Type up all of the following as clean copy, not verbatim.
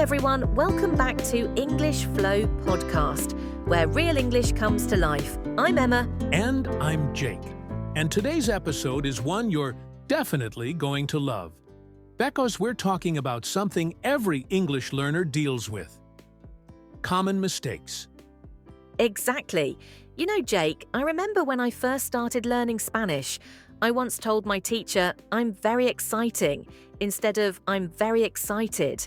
everyone, welcome back to English Flow Podcast, where real English comes to life. I'm Emma. And I'm Jake. And today's episode is one you're definitely going to love. Because we're talking about something every English learner deals with. Common mistakes. Exactly. You know, Jake, I remember when I first started learning Spanish, I once told my teacher, "I'm very exciting," instead of "I'm very excited."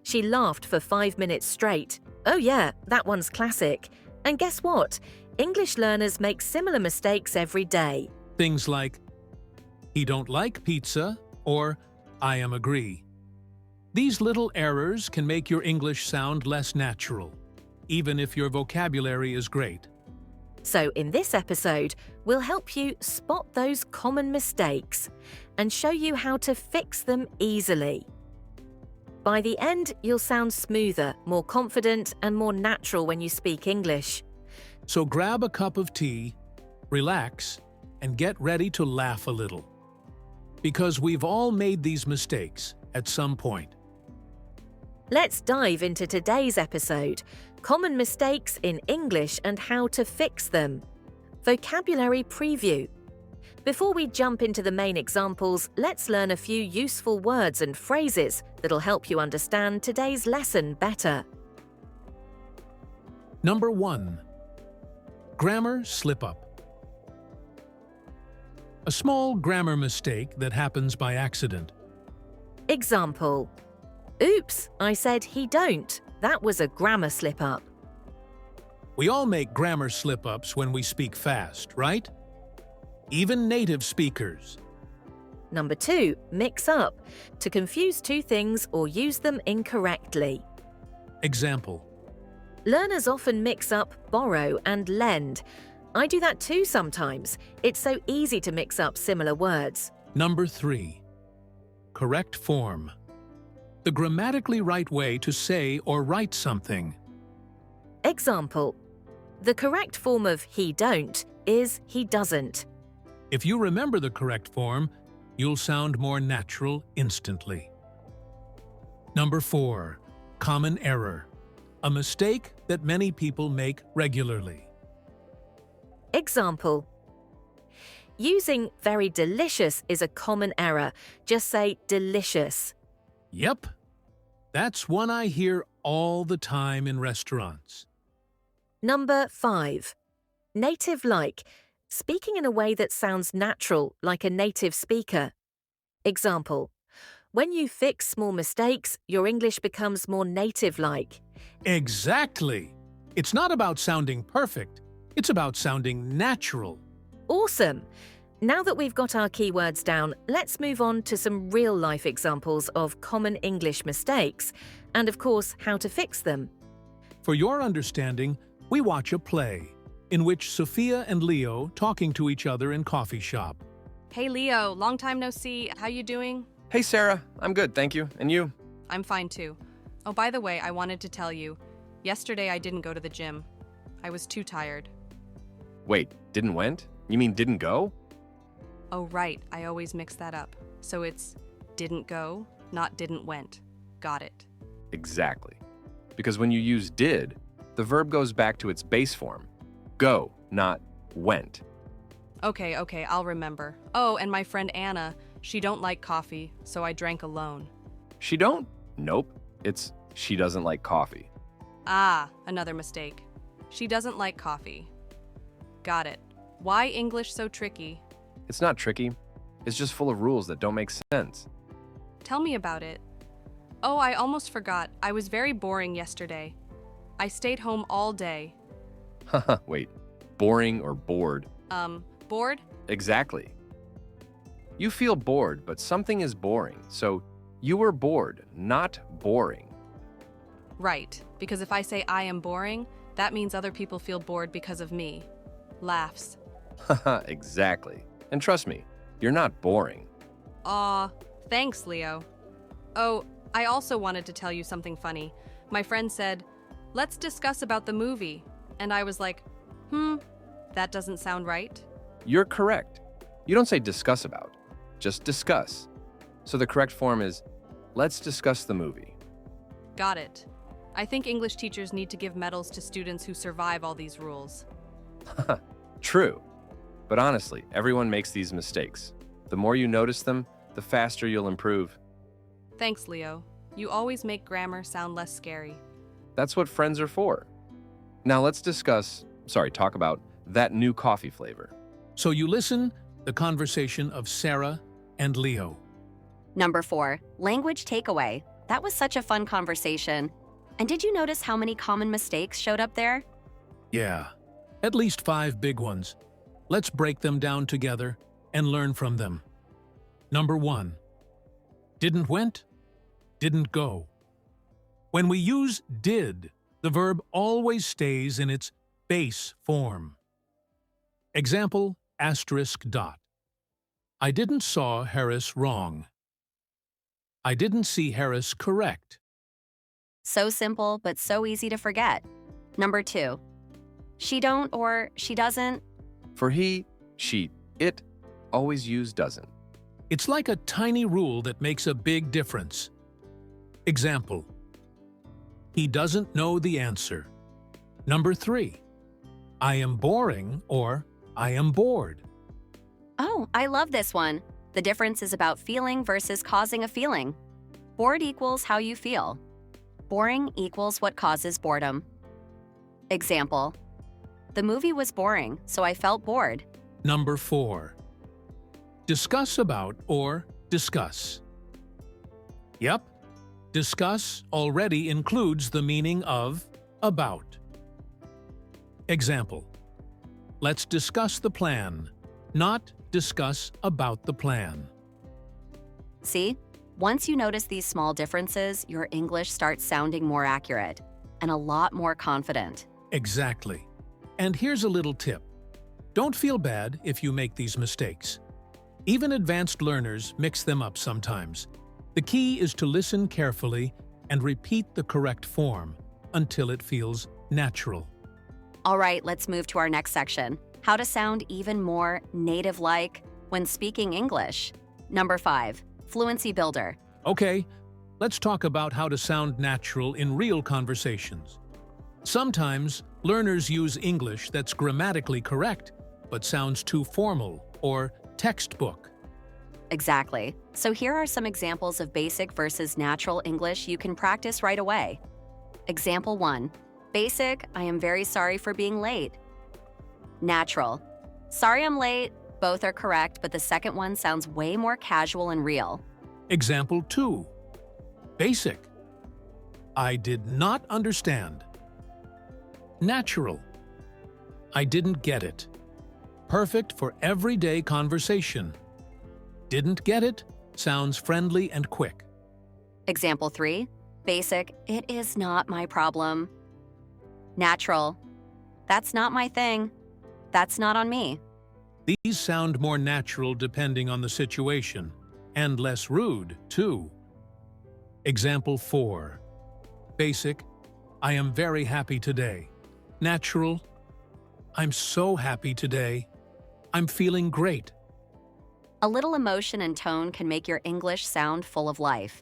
She laughed for 5 minutes straight. Oh yeah, that one's classic. And guess what? English learners make similar mistakes every day. Things like, "He don't like pizza," or "I am agree." These little errors can make your English sound less natural, even if your vocabulary is great. So in this episode, we'll help you spot those common mistakes and show you how to fix them easily. By the end, you'll sound smoother, more confident, and more natural when you speak English. So grab a cup of tea, relax, and get ready to laugh a little. Because we've all made these mistakes at some point. Let's dive into today's episode, Common Mistakes in English and How to Fix Them. Vocabulary Preview. Before we jump into the main examples, let's learn a few useful words and phrases that'll help you understand today's lesson better. Number 1. Grammar slip-up. A small grammar mistake that happens by accident. Example. Oops, I said he don't. That was a grammar slip-up. We all make grammar slip-ups when we speak fast, right? Even native speakers. Number 2, mix up. To confuse two things or use them incorrectly. Example. Learners often mix up borrow and lend. I do that too sometimes. It's so easy to mix up similar words. Number 3. Correct form. The grammatically right way to say or write something. Example. The correct form of he don't is he doesn't. If you remember the correct form, you'll sound more natural instantly. Number 4. Common error. A mistake that many people make regularly. Example. Using very delicious is a common error. Just say delicious. Yep. That's one I hear all the time in restaurants. Number 5. Native-like. Speaking in a way that sounds natural, like a native speaker. Example. When you fix small mistakes, your English becomes more native-like. Exactly. It's not about sounding perfect. It's about sounding natural. Awesome! Now that we've got our keywords down, let's move on to some real-life examples of common English mistakes, and of course, how to fix them. For your understanding, we watch a play in which Sophia and Leo talking to each other in coffee shop. Hey Leo, long time no see. How you doing? Hey Sarah, I'm good, thank you. And you? I'm fine too. Oh, by the way, I wanted to tell you, yesterday I didn't go to the gym. I was too tired. Wait, didn't went? You mean didn't go? Oh, right, I always mix that up. So it's didn't go, not didn't went. Got it. Exactly. Because when you use did, the verb goes back to its base form. Go, not went. Okay, I'll remember. Oh, and my friend Anna, she don't like coffee, so I drank alone. She don't? Nope. It's she doesn't like coffee. Ah, another mistake. She doesn't like coffee. Got it. Why English so tricky? It's not tricky. It's just full of rules that don't make sense. Tell me about it. Oh, I almost forgot. I was very boring yesterday. I stayed home all day. Haha, wait. Boring or bored? Bored? Exactly. You feel bored, but something is boring, so you were bored, not boring. Right, because if I say I am boring, that means other people feel bored because of me. Laughs. Haha, exactly. And trust me, you're not boring. Aw, thanks, Leo. Oh, I also wanted to tell you something funny. My friend said, "Let's discuss about the movie." And I was like, that doesn't sound right. You're correct. You don't say discuss about, just discuss. So the correct form is, let's discuss the movie. Got it. I think English teachers need to give medals to students who survive all these rules. True. But honestly, everyone makes these mistakes. The more you notice them, the faster you'll improve. Thanks, Leo. You always make grammar sound less scary. That's what friends are for. Now let's talk about that new coffee flavor. So you listen the conversation of Sarah and Leo. Number 4, language takeaway. That was such a fun conversation. And did you notice how many common mistakes showed up there? Yeah, at least 5 big ones. Let's break them down together and learn from them. Number 1. Didn't went, didn't go. When we use did, the verb always stays in its base form. Example, asterisk dot. I didn't saw Harris wrong. I didn't see Harris correct. So simple, but so easy to forget. Number 2, she don't or she doesn't. For he, she, it, always use doesn't. It's like a tiny rule that makes a big difference. Example, he doesn't know the answer. Number 3, I am boring or I am bored. Oh, I love this one. The difference is about feeling versus causing a feeling. Bored equals how you feel. Boring equals what causes boredom. Example, the movie was boring, so I felt bored. Number 4, discuss about or discuss. Yep, discuss already includes the meaning of about. Example, let's discuss the plan, not discuss about the plan. See? Once you notice these small differences, your English starts sounding more accurate and a lot more confident. Exactly. And here's a little tip. Don't feel bad if you make these mistakes. Even advanced learners mix them up sometimes. The key is to listen carefully and repeat the correct form until it feels natural. All right, let's move to our next section. How to sound even more native-like when speaking English. Number 5, fluency builder. Okay, let's talk about how to sound natural in real conversations. Sometimes, learners use English that's grammatically correct, but sounds too formal or textbook. Exactly. So here are some examples of basic versus natural English you can practice right away. Example 1. Basic, I am very sorry for being late. Natural. Sorry I'm late. Both are correct, but the second one sounds way more casual and real. Example 2. Basic. I did not understand. Natural. I didn't get it. Perfect for everyday conversation. Didn't get it sounds friendly and quick. Example 3. Basic, it is not my problem. Natural. That's not my thing. That's not on me. These sound more natural depending on the situation, and less rude, too. Example 4. Basic, I am very happy today. Natural, I'm so happy today. I'm feeling great. A little emotion and tone can make your English sound full of life.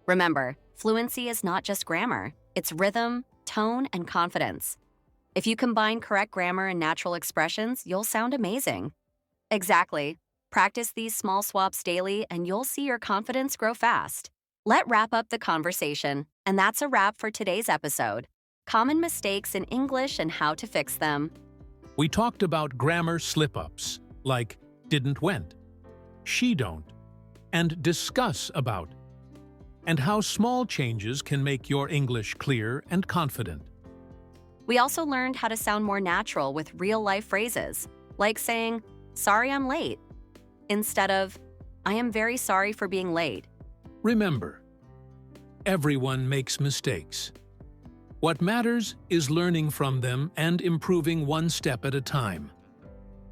Remember, fluency is not just grammar. It's rhythm, tone, and confidence. If you combine correct grammar and natural expressions, you'll sound amazing. Exactly. Practice these small swaps daily and you'll see your confidence grow fast. Let's wrap up the conversation. And that's a wrap for today's episode. Common mistakes in English and how to fix them. We talked about grammar slip-ups, like didn't went, she don't, and discuss about, and how small changes can make your English clear and confident. We also learned how to sound more natural with real-life phrases, like saying, sorry I'm late, instead of, I am very sorry for being late. Remember, everyone makes mistakes. What matters is learning from them and improving one step at a time.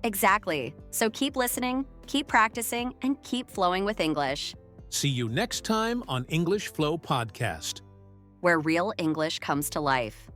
Exactly. So keep listening, keep practicing, and keep flowing with English, See you next time on English Flow Podcast. where real English comes to life.